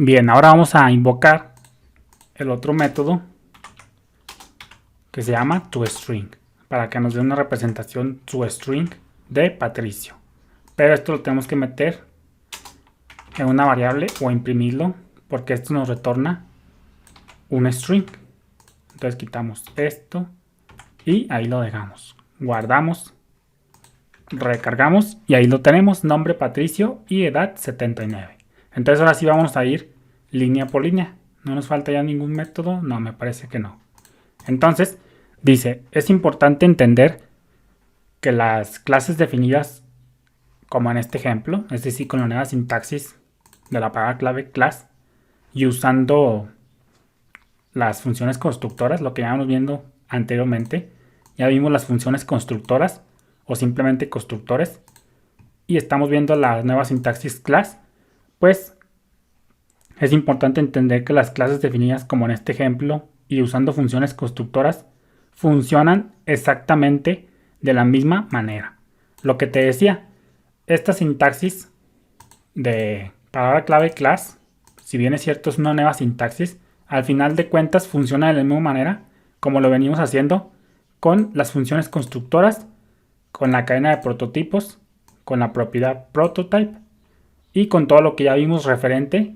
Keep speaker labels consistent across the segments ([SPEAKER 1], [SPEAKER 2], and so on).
[SPEAKER 1] Bien, ahora vamos a invocar el otro método que se llama toString para que nos dé una representación toString de Patricio. Pero esto lo tenemos que meter en una variable o imprimirlo porque esto nos retorna un string. Entonces quitamos esto y ahí lo dejamos. Guardamos, recargamos y ahí lo tenemos, nombre Patricio y edad 79. Entonces ahora sí vamos a ir línea por línea. ¿No nos falta ya ningún método? No, me parece que no. Entonces dice, es importante entender que las clases definidas como en este ejemplo, es decir, con la nueva sintaxis de la palabra clave class y usando las funciones constructoras, lo que ya vamos viendo anteriormente, ya vimos las funciones constructoras o simplemente constructores y estamos viendo la nueva sintaxis class, pues es importante entender que las clases definidas como en este ejemplo y usando funciones constructoras funcionan exactamente de la misma manera. Lo que te decía, esta sintaxis de palabra clave class, si bien es cierto es una nueva sintaxis, al final de cuentas funciona de la misma manera como lo venimos haciendo con las funciones constructoras, con la cadena de prototipos, con la propiedad prototype y con todo lo que ya vimos referente,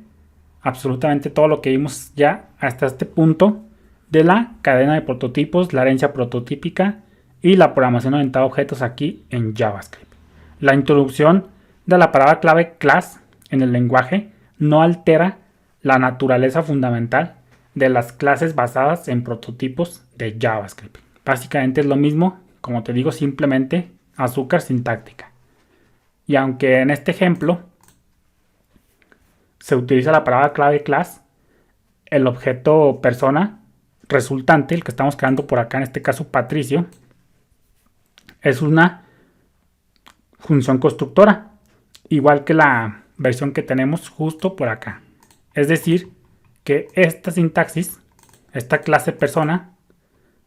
[SPEAKER 1] absolutamente todo lo que vimos ya hasta este punto de la cadena de prototipos, la herencia prototípica y la programación orientada a objetos aquí en JavaScript. La introducción de la palabra clave class en el lenguaje no altera la naturaleza fundamental de las clases basadas en prototipos de JavaScript. Básicamente es lo mismo, como te digo, simplemente azúcar sintáctica. Y aunque en este ejemplo se utiliza la palabra clave class, el objeto persona resultante, el que estamos creando por acá, en este caso Patricio, es una función constructora, igual que la versión que tenemos justo por acá. Es decir, que esta sintaxis, esta clase persona,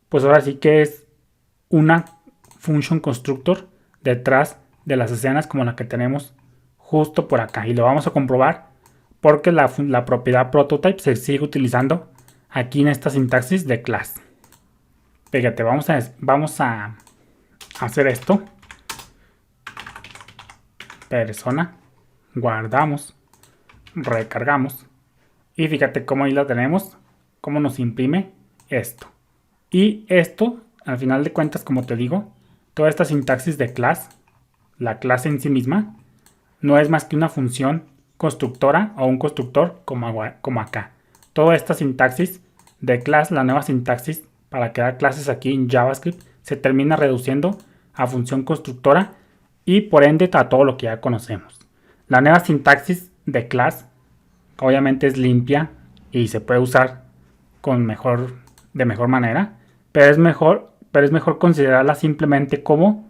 [SPEAKER 1] pues ahora sí que es una function constructor detrás de las escenas como la que tenemos justo por acá. Y lo vamos a comprobar porque la propiedad prototype se sigue utilizando aquí en esta sintaxis de class. Fíjate, vamos a hacer esto. Persona, guardamos, recargamos y fíjate cómo ahí la tenemos, cómo nos imprime esto. Y esto, al final de cuentas, como te digo, toda esta sintaxis de class, la clase en sí misma, no es más que una función constructora o un constructor como acá. Toda esta sintaxis de class, la nueva sintaxis para crear clases aquí en JavaScript, se termina reduciendo a función constructora y por ende a todo lo que ya conocemos. La nueva sintaxis de class obviamente es limpia y se puede usar de mejor manera, pero es mejor considerarla simplemente como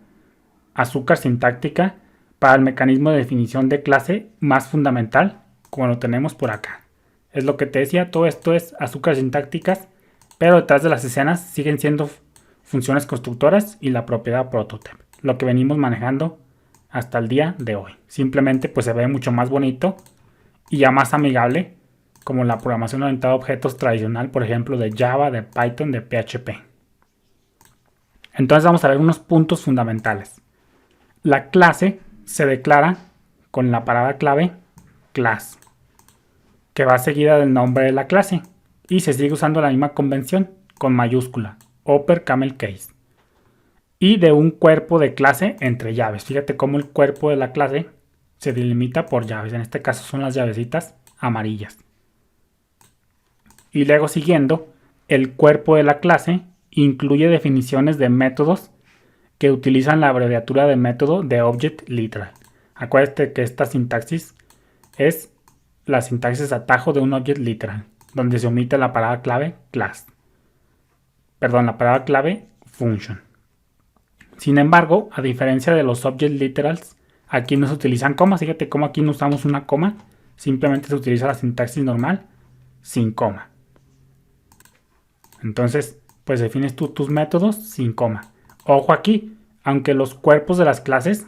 [SPEAKER 1] azúcar sintáctica para el mecanismo de definición de clase más fundamental, como lo tenemos por acá. Es lo que te decía, todo esto es azúcar sintácticas, pero detrás de las escenas siguen siendo funciones constructoras y la propiedad prototype, lo que venimos manejando hasta el día de hoy. Simplemente pues se ve mucho más bonito y ya más amigable como la programación orientada a objetos tradicional, por ejemplo de Java, de Python, de PHP. Entonces vamos a ver unos puntos fundamentales. La clase se declara con la palabra clave class, que va seguida del nombre de la clase y se sigue usando la misma convención con mayúscula, upper camel case, y de un cuerpo de clase entre llaves. Fíjate cómo el cuerpo de la clase se delimita por llaves, en este caso son las llavecitas amarillas. Y luego siguiendo, el cuerpo de la clase incluye definiciones de métodos que utilizan la abreviatura de método de Object Literal. Acuérdate que esta sintaxis es la sintaxis atajo de un Object Literal, donde se omite la palabra clave class. Perdón, la palabra clave function. Sin embargo, a diferencia de los Object Literals, aquí no se utilizan comas. Fíjate cómo aquí no usamos una coma, simplemente se utiliza la sintaxis normal sin coma. Entonces, pues defines tú tus métodos sin coma. Ojo aquí, aunque los cuerpos de las clases,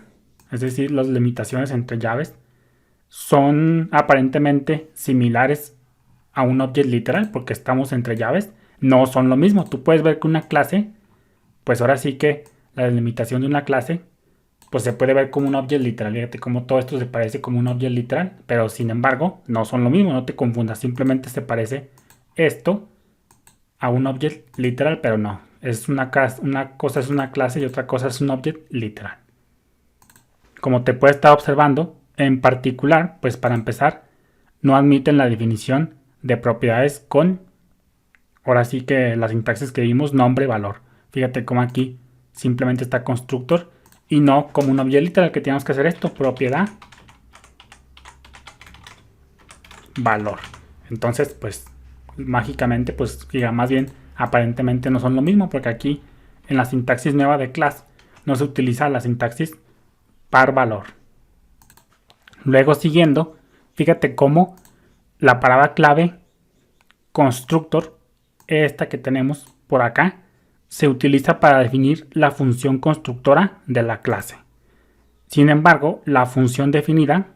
[SPEAKER 1] es decir, las limitaciones entre llaves, son aparentemente similares a un object literal porque estamos entre llaves, no son lo mismo. Tú puedes ver que una clase, pues ahora sí que la delimitación de una clase, pues se puede ver como un object literal. Fíjate cómo todo esto se parece como un object literal, pero sin embargo no son lo mismo, no te confundas, simplemente se parece esto a un object literal, pero no. Es una cosa es una clase y otra cosa es un object literal. Como te puede estar observando, en particular, pues para empezar, no admiten la definición de propiedades con, ahora sí que la sintaxis que vimos, nombre, valor. Fíjate cómo aquí simplemente está constructor y no como un objeto literal que tenemos que hacer esto, propiedad, valor. Entonces, pues mágicamente, pues diga, más bien aparentemente no son lo mismo porque aquí en la sintaxis nueva de class no se utiliza la sintaxis par valor. Luego siguiendo, fíjate cómo la palabra clave constructor, esta que tenemos por acá, se utiliza para definir la función constructora de la clase. Sin embargo, la función definida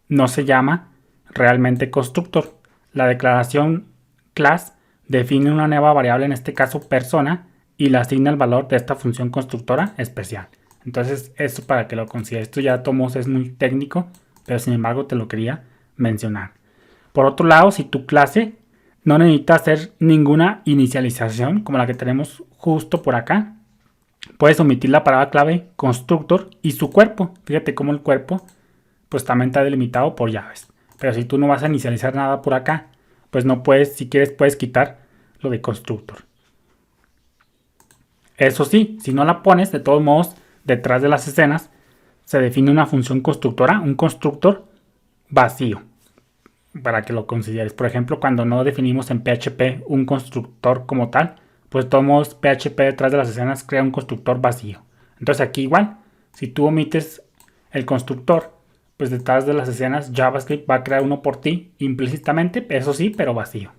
[SPEAKER 1] no se llama realmente constructor. La declaración class define una nueva variable, en este caso persona, y le asigna el valor de esta función constructora especial. Entonces, esto para que lo consideres. Esto ya tomos es muy técnico, pero sin embargo te lo quería mencionar. Por otro lado, si tu clase no necesita hacer ninguna inicialización como la que tenemos justo por acá, puedes omitir la palabra clave constructor y su cuerpo. Fíjate cómo el cuerpo pues también está delimitado por llaves. Pero si tú no vas a inicializar nada por acá, pues no puedes, si quieres puedes quitar lo de constructor. Eso sí, si no la pones, de todos modos, detrás de las escenas se define una función constructora, un constructor vacío, para que lo consideres. Por ejemplo, cuando no definimos en PHP un constructor como tal, pues de todos modos PHP detrás de las escenas crea un constructor vacío. Entonces aquí igual, si tú omites el constructor, pues detrás de las escenas JavaScript va a crear uno por ti implícitamente, eso sí, pero vacío.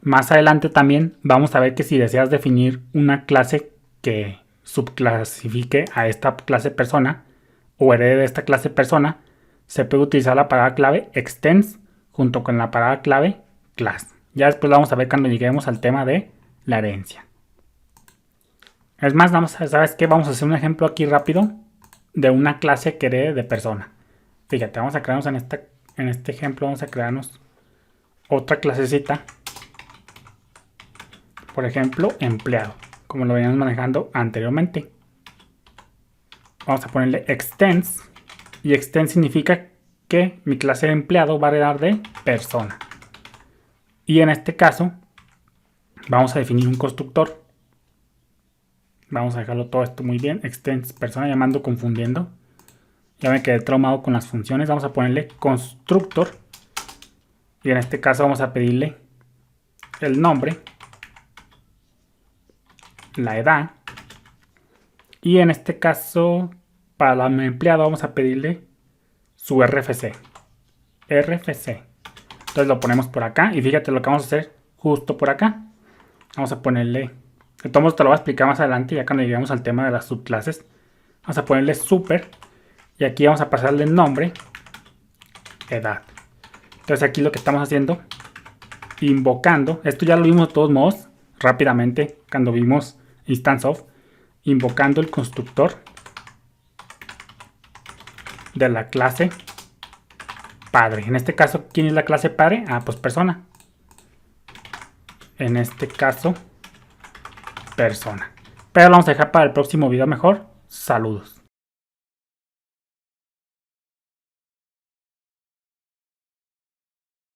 [SPEAKER 1] Más adelante también vamos a ver que si deseas definir una clase que subclasifique a esta clase persona o herede de esta clase persona, se puede utilizar la palabra clave extends junto con la palabra clave class. Ya después lo vamos a ver cuando lleguemos al tema de la herencia. Es más, ¿sabes qué? Vamos a hacer un ejemplo aquí rápido de una clase que herede de persona. Fíjate, vamos a crearnos en este ejemplo, vamos a crearnos otra clasecita. Por ejemplo, empleado, como lo veníamos manejando anteriormente. Vamos a ponerle extends. Y extend significa que mi clase de empleado va a heredar de persona. Y en este caso, vamos a definir un constructor. Vamos a dejarlo todo esto muy bien. Extends persona, llamando confundiendo. Ya me quedé traumado con las funciones. Vamos a ponerle constructor. Y en este caso vamos a pedirle el nombre, la edad. Y en este caso, para el empleado vamos a pedirle su RFC. RFC. Entonces lo ponemos por acá. Y fíjate lo que vamos a hacer justo por acá. Vamos a ponerle... De todos modos te lo voy a explicar más adelante, ya cuando lleguemos al tema de las subclases. Vamos a ponerle super. Y aquí vamos a pasarle el nombre, edad. Entonces aquí lo que estamos haciendo, invocando. Esto ya lo vimos de todos modos rápidamente cuando vimos instance of. Invocando el constructor de la clase padre. En este caso, ¿quién es la clase padre? Ah, pues persona. En este caso, persona. Pero lo vamos a dejar para el próximo video mejor. Saludos.